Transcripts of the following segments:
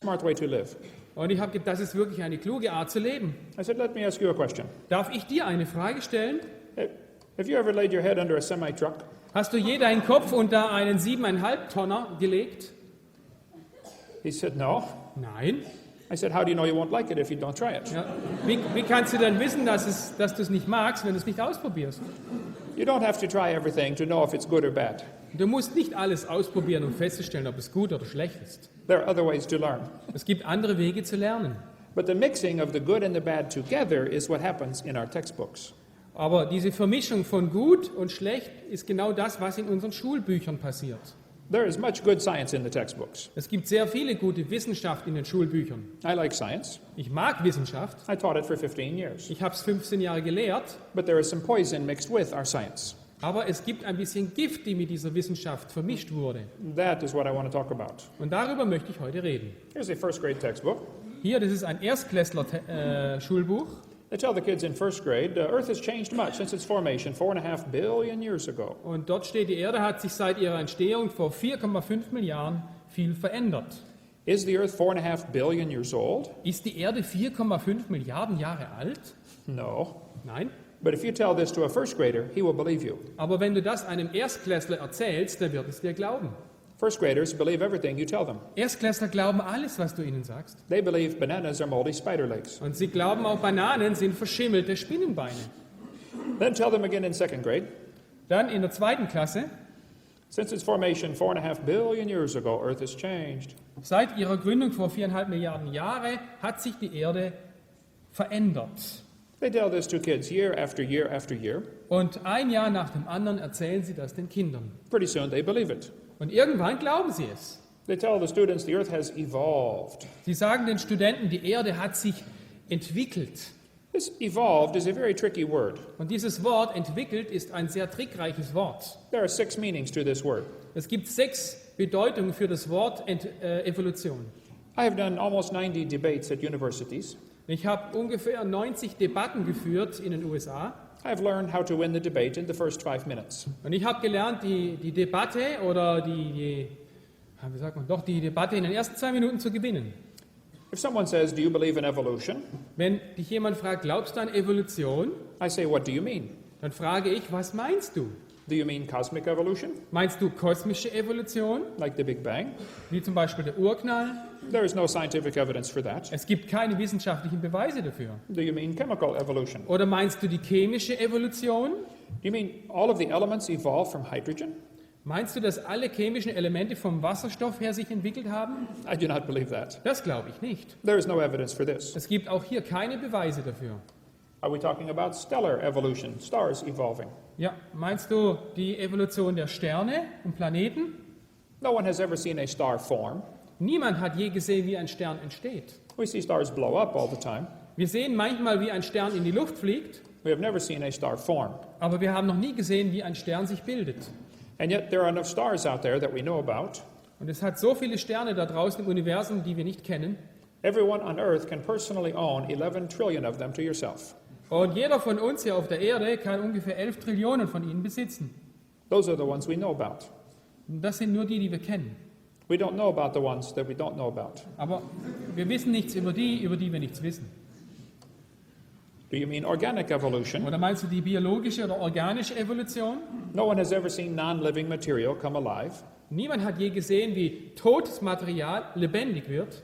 Smart way to live. Und ich habe gedacht, das ist wirklich eine kluge Art zu leben. I said, let me ask you a question. Darf ich dir eine Frage stellen? Have you ever laid your head under a semi-truck? Hast du je deinen Kopf unter einen 7,5 Tonner gelegt? He said, no. Nein. I said, how do you know you won't like it if you don't try it? Ja. Wie kannst du denn wissen, dass du es nicht magst, wenn du es nicht ausprobierst? You don't have to try everything to know if it's good or bad. Du musst nicht alles ausprobieren, um festzustellen, ob es gut oder schlecht ist. There are other ways to learn. Es gibt andere Wege zu lernen. But the mixing of the good and the bad together is what happens in our textbooks. Aber diese Vermischung von gut und schlecht ist genau das, was in unseren Schulbüchern passiert. There is much good science in the textbooks. Es gibt sehr viele gute Wissenschaft in den Schulbüchern. I like science. Ich mag Wissenschaft. I taught it for 15 years. Ich habe es 15 Jahre gelehrt. But there is some poison mixed with our science. Aber es gibt ein bisschen Gift, die mit dieser Wissenschaft vermischt wurde. That is what I want to talk about. Und darüber möchte ich heute reden. Here's a first grade textbook. Hier, das ist ein Erstklässler-Schulbuch. They tell the kids in first grade, the Earth has changed much since its formation 4.5 billion years ago. Und dort steht, die Erde hat sich seit ihrer Entstehung vor 4,5 Milliarden viel verändert. Is the Earth 4.5 billion years old? Ist die Erde 4,5 Milliarden Jahre alt? No. Nein. But if you tell this to a first grader, he will believe you. Aber wenn du das einem Erstklässler erzählst, der wird es dir glauben. First graders believe everything you tell them. Erstklässler glauben alles, was du ihnen sagst. They believe bananas are moldy spider legs. Und sie glauben auch, Bananen sind verschimmelte Spinnenbeine. Then tell them again in second grade. Dann in der 2. Klasse, Since its formation 4.5 billion years ago, Earth has changed. seit ihrer Gründung vor 4,5 Milliarden Jahren hat sich die Erde verändert. They tell this to kids year after year after year. Und ein Jahr nach dem anderen erzählen sie das den Kindern. Pretty soon they believe it. Und irgendwann glauben sie es. They tell the students the Earth has evolved. Sie sagen den Studenten, die Erde hat sich entwickelt. This evolved is a very tricky word. Und dieses Wort entwickelt ist ein sehr trickreiches Wort. There are 6 meanings to this word. Es gibt 6 Bedeutungen für das Wort Evolution. I have done almost 90 debates at universities. Ich habe ungefähr 90 Debatten geführt in den USA. I have learned how to win the debate in the first 5 minutes. Und ich habe gelernt, die Debatte oder wie sagt man, doch die Debatte in den ersten 2 Minuten zu gewinnen. If someone says, do you believe in evolution? Wenn dich jemand fragt, glaubst du an Evolution? I say, what do you mean? Dann frage ich, was meinst du? Do you mean cosmic evolution? Meinst du kosmische Evolution, Like the Big Bang? wie zum Beispiel der Urknall? There is no scientific evidence for that. Es gibt keine wissenschaftlichen Beweise dafür. Do you mean chemical evolution? Oder meinst du die chemische Evolution? Do you mean all of the elements evolved from hydrogen? Meinst du, dass alle chemischen Elemente vom Wasserstoff her sich entwickelt haben? I do not believe that. Das glaube ich nicht. There is no evidence for this. Es gibt auch hier keine Beweise dafür. Are we talking about stellar evolution, stars evolving? Ja, meinst du die Evolution der Sterne und Planeten? No one has ever seen a star form. Niemand hat je gesehen, wie ein Stern entsteht. We see stars blow up all the time. Wir sehen manchmal, wie ein Stern in die Luft fliegt, We have never seen a star form. aber wir haben noch nie gesehen, wie ein Stern sich bildet. And yet there are enough stars out there that we know about. Und es hat so viele Sterne da draußen im Universum, die wir nicht kennen. Everyone on Earth can personally own 11 trillion of them to yourself. Und jeder von uns hier auf der Erde kann ungefähr 11 Trillionen von ihnen besitzen. Those are the ones we know about. Und das sind nur die, die wir kennen. We don't know about the ones that we don't know about. Aber wir wissen nichts über die wir nichts wissen. Do you mean organic evolution? Oder meinst du die biologische oder organische Evolution? No one has ever seen non-living material come alive. Niemand hat je gesehen, wie totes Material lebendig wird.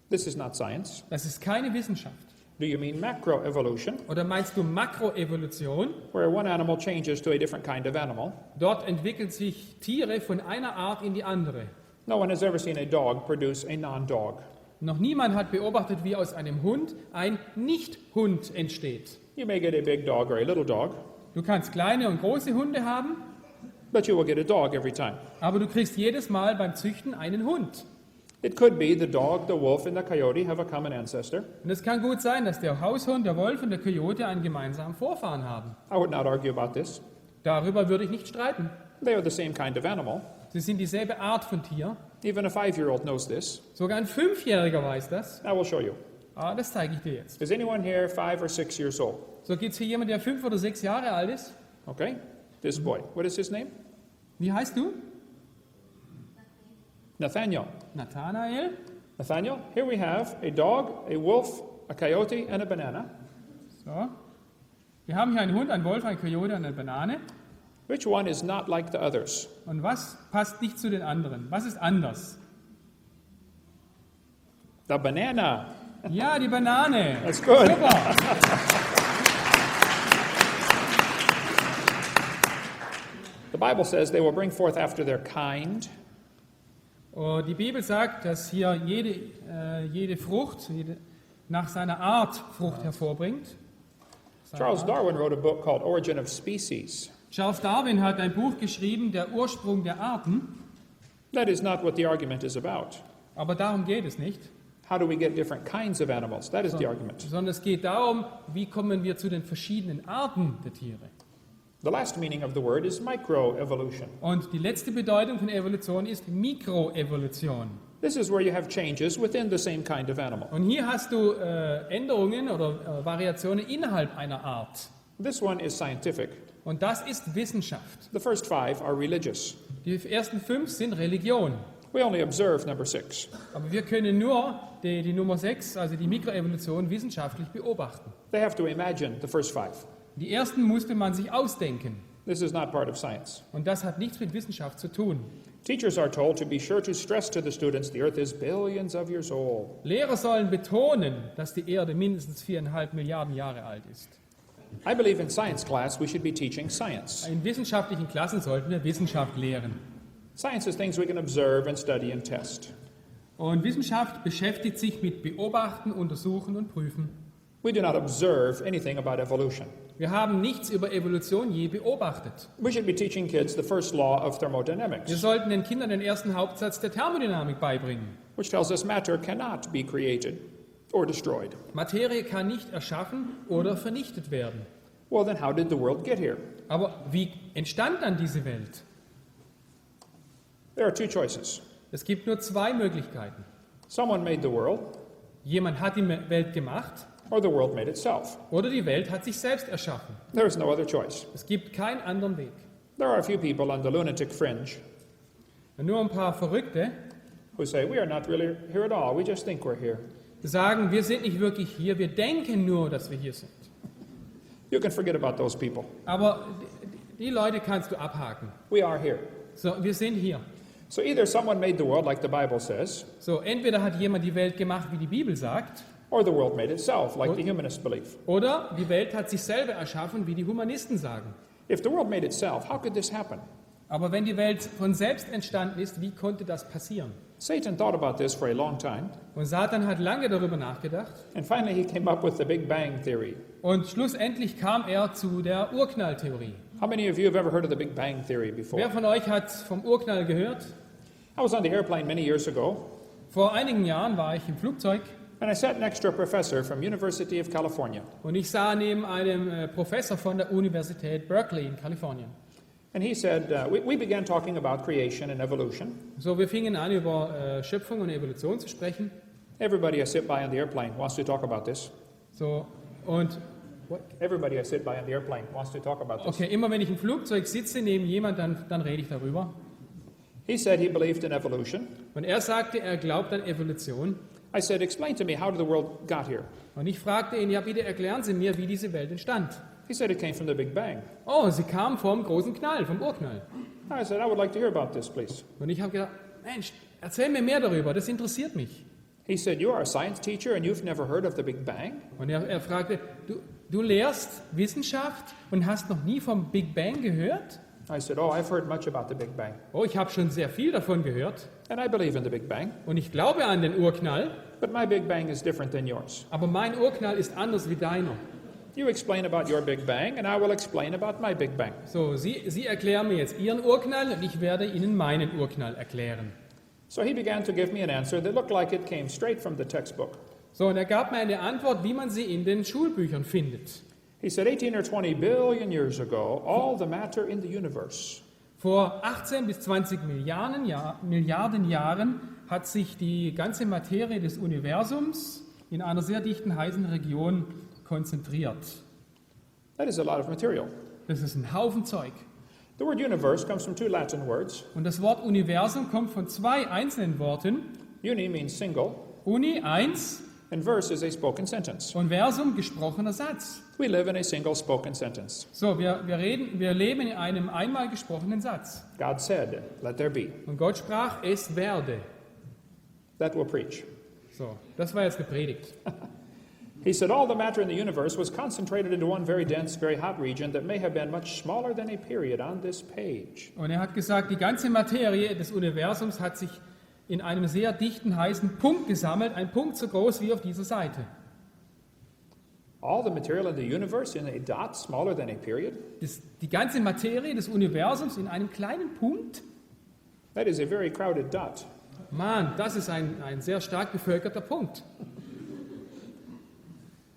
This is not science. Das ist keine Wissenschaft. Do you mean macroevolution, Oder meinst du Makroevolution? where one animal changes to a different kind of animal? Dort entwickeln sich Tiere von einer Art in die andere. No one has ever seen a dog produce a non-dog. Noch niemand hat beobachtet, wie aus einem Hund ein Nicht-Hund entsteht. You may get a big dog or a little dog, Du kannst kleine und große Hunde haben, but you will get a dog every time. aber du kriegst jedes Mal beim Züchten einen Hund. It could be the dog, the wolf, and the coyote have a common ancestor. Und es kann gut sein, dass der Haushund, der Wolf und der Coyote einen gemeinsamen Vorfahren haben. I would not argue about this. Darüber würde ich nicht streiten. They are the same kind of animal. Sie sind dieselbe Art von Tier. Even a 5-year-old knows this. Sogar ein 5-Jähriger weiß das. I will show you. Das zeige ich dir jetzt. Is anyone here 5 or 6 years old? So gibt es hier jemanden, der 5 oder 6 Jahre alt ist. Okay, this boy. What is his name? Wie heißt du? Nathaniel. Nathanael. Nathaniel, here we have a dog, a wolf, a coyote, and a banana. So. Wir haben hier einen Hund, einen Wolf, einen Kojote und eine Banane. Which one is not like the others? Und was passt nicht zu den anderen? Was ist anders? The banana. Ja, die Banane. That's good. Super. The Bible says they will bring forth after their kind. Und die Bibel sagt, dass hier jede Frucht nach seiner Art Frucht hervorbringt. Charles Darwin wrote a book called Origin of Species. Charles Darwin hat ein Buch geschrieben, Der Ursprung der Arten. That is not what the argument is about. Aber darum geht es nicht. How do we get different kinds of animals? That is the argument. Sondern es geht darum, wie kommen wir zu den verschiedenen Arten der Tiere. The last meaning of the word is microevolution. Und die letzte Bedeutung von Evolution ist Mikroevolution. This is where you have changes within the same kind of animal. Und hier hast du Änderungen oder Variationen innerhalb einer Art. This one is scientific. Und das ist Wissenschaft. The first 5 are religious. Die ersten 5 sind Religion. We only observe number 6. Aber wir können nur die Nummer 6, also die Mikroevolution, wissenschaftlich beobachten. They have to imagine the first 5. Die ersten musste man sich ausdenken. This is not part of science. Und das hat nichts mit Wissenschaft zu tun. Teachers are told to be sure to stress to the students the earth is billions of years old. Lehrer sollen betonen, dass die Erde mindestens 4,5 Milliarden Jahre alt ist. I believe in science class we should be teaching science. In wissenschaftlichen Klassen sollten wir Wissenschaft lehren. Science is things we can observe and study and test. Und Wissenschaft beschäftigt sich mit Beobachten, Untersuchen und Prüfen. We do not observe anything about evolution. Wir haben nichts über Evolution je beobachtet. We should be teaching kids the first law of Wir thermodynamics, sollten den Kindern den ersten Hauptsatz der Thermodynamik beibringen. which tells us matter cannot be created or destroyed. Materie kann nicht erschaffen oder vernichtet werden. Well, then how did the world get here? Aber wie entstand dann diese Welt? There are 2 choices. Es gibt nur 2 Möglichkeiten. Someone made the world, Jemand hat die Welt gemacht or the world made itself. oder die Welt hat sich selbst erschaffen. There is no other choice. Es gibt keinen anderen Weg. There are a few people on the lunatic fringe Und nur ein paar Verrückte who say, we are not really here at all, we just think we're here. sagen, wir sind nicht wirklich hier, wir denken nur, dass wir hier sind. You can forget about those people. Aber die Leute kannst du abhaken. We are here. So, wir sind hier. So either someone made the world like the Bible says, So, entweder hat jemand die Welt gemacht, wie die Bibel sagt, or the world made itself, like the humanists believe. oder die Welt hat sich selber erschaffen, wie die Humanisten sagen. If the world made itself, how could this happen? Aber wenn die Welt von selbst entstanden ist, wie konnte das passieren? Satan thought about this for a long time, Und Satan hat lange darüber nachgedacht. and finally he came up with the Big Bang Theory. Und schlussendlich kam er zu der Urknalltheorie. How many of you have ever heard of the Big Bang Theory before? Wer von euch hat vom Urknall gehört? I was on the airplane many years ago, Vor einigen Jahren war ich im Flugzeug and I sat next to a professor from University of California. und ich sah neben einem Professor von der Universität Berkeley in Kalifornien. And he said, we began talking about creation and evolution. So, wir fingen an, über Schöpfung und Evolution zu sprechen. Everybody I sit by on the airplane wants to talk about this. So, und Everybody I sit by on the airplane wants to talk about this. okay, immer wenn ich im Flugzeug sitze neben jemand, dann rede ich darüber. He said he believed in evolution. Und er sagte, er glaubt an Evolution. I said, explain to me, how did the world got here? Und ich fragte ihn, ja bitte erklären Sie mir, wie diese Welt entstand. He said it came from the Big Bang. Oh, sie kam vom großen Knall, vom Urknall. I said, I would like to hear about this, please. Und ich habe gedacht, Mensch, erzähl mir mehr darüber, das interessiert mich. He said, you are a science teacher and you've never heard of the Big Bang? Und er fragte, du lehrst Wissenschaft und hast noch nie vom Big Bang gehört? I said, oh, I've heard much about the Big Bang. Oh, ich habe schon sehr viel davon gehört. And I believe in the Big Bang. Und ich glaube an den Urknall, But my Big Bang is different than yours. aber mein Urknall ist anders wie deiner. You explain about your Big Bang and I will explain about my Big Bang. So, Sie erklären mir jetzt Ihren Urknall und ich werde Ihnen meinen Urknall erklären. So he began to give me an answer that looked like it came straight from the textbook. So, und er gab mir eine Antwort, wie man sie in den Schulbüchern findet. He said 18 or 20 billion years ago, all the matter in the universe Vor 18 bis 20 Milliarden Jahren hat sich die ganze Materie des Universums in einer sehr dichten, heißen Region konzentriert. That is a lot of material. Das ist ein Haufen Zeug. The word universe comes from 2 Latin words. Und das Wort Universum kommt von 2 einzelnen Worten. Uni means single, Uni 1 and verse is a spoken sentence. und Versum gesprochener Satz. We live in a single spoken sentence. So, wir leben in einem einmal gesprochenen Satz. God said, let there be. Und Gott sprach, es werde. That will preach. So, das war jetzt gepredigt. He said all the matter in the universe was concentrated into one very dense, very hot region that may have been much smaller than a period on this page. Und er hat gesagt, die ganze Materie des Universums hat sich in einem sehr dichten, heißen Punkt gesammelt, ein Punkt so groß wie auf dieser Seite. All the material in the universe in a dot smaller than a period? Die ganze Materie des Universums in einem kleinen Punkt? That is a very crowded dot. Mann, das ist ein sehr stark bevölkerter Punkt.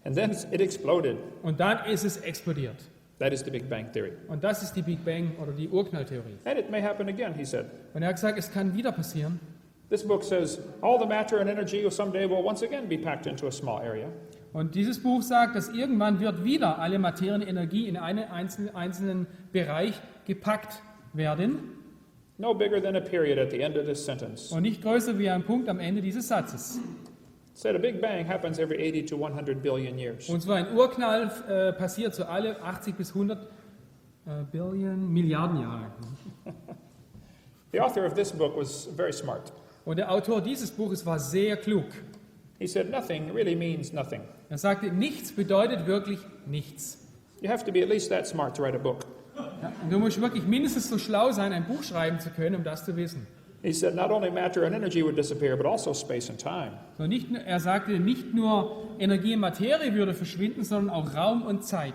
And then it exploded. Und dann ist es explodiert. That is the Big Bang Theory. Und das ist die Big Bang oder die Urknalltheorie. And it may happen again, he said. Und er hat gesagt, es kann wieder passieren. This book says all the matter and energy someday will once again be packed into a small area. Und dieses Buch sagt, dass irgendwann wird wieder alle Materie und Energie in einen einzelnen Bereich gepackt werden. No bigger than a period at the end of this sentence. Und nicht größer wie ein Punkt am Ende dieses Satzes. Said a Big Bang happens every 80 to 100 billion years. Und zwar ein Urknall passiert so alle 80 bis 100 Milliarden Jahre. The author of this book was very smart. Und der Autor dieses Buches war sehr klug. He said nothing really means nothing. Er sagte, nichts bedeutet wirklich nichts. You have to be at least that smart to write a book. Ja, und du musst wirklich mindestens so schlau sein, ein Buch schreiben zu können, um das zu wissen. He said not only matter and energy would disappear, but also space and time. So er sagte, nicht nur Energie und Materie würde verschwinden, sondern auch Raum und Zeit.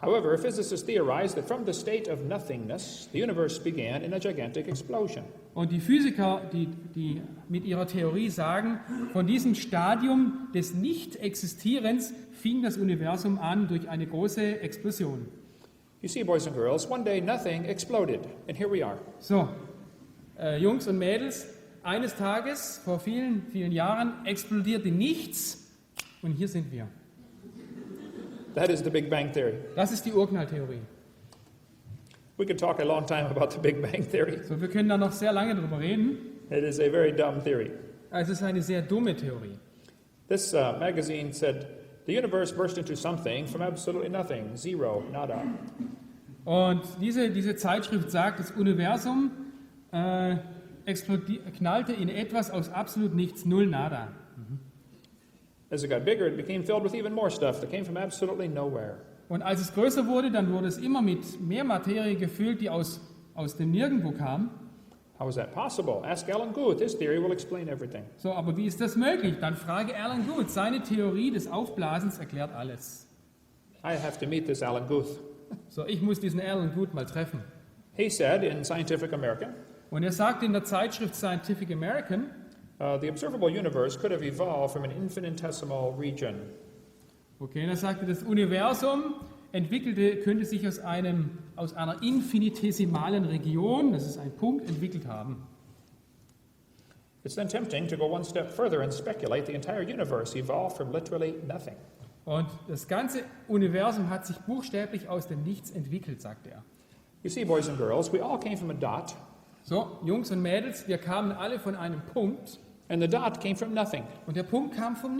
However, physicists theorize that from the state of nothingness, the universe began in a gigantic explosion. Und die Physiker, die mit ihrer Theorie sagen, von diesem Stadium des Nicht-Existierens fing das Universum an durch eine große Explosion. You see, boys and girls, one day nothing exploded, and here we are. So, Jungs und Mädels, eines Tages, vor vielen, vielen Jahren, explodierte nichts und hier sind wir. That is the Big Bang Theory. Das ist die Urknalltheorie. We could talk a long time about the Big Bang Theory. So, wir können da noch sehr lange drüber reden. It is a very dumb theory. Es ist eine sehr dumme Theorie. This magazine said the universe burst into something from absolutely nothing, zero, nada. Und diese Zeitschrift sagt, das Universum knallte in etwas aus absolut nichts, null, nada. As it got bigger, it became filled with even more stuff that came from absolutely nowhere. Und als es größer wurde, dann wurde es immer mit mehr Materie gefüllt, die aus dem Nirgendwo kam. How is that possible? Ask Alan Guth. His theory will explain everything. So, aber wie ist das möglich? Dann frage Alan Guth. Seine Theorie des Aufblasens erklärt alles. I have to meet this Alan Guth. So, ich muss diesen Alan Guth mal treffen. He said in Scientific American, Und er sagte in der Zeitschrift Scientific American, the observable universe could have evolved from an infinitesimal region. okay, er sagte, das Universum könnte sich aus einer infinitesimalen Region, das ist ein Punkt, entwickelt haben. It's then tempting to go one step further and speculate the entire universe evolved from literally nothing. Und das ganze Universum hat sich buchstäblich aus dem Nichts entwickelt, sagt er. You see, boys and girls, we all came from a dot, So, Jungs und Mädels, wir kamen alle von einem Punkt and the dot came from nothing. und der Punkt kam vom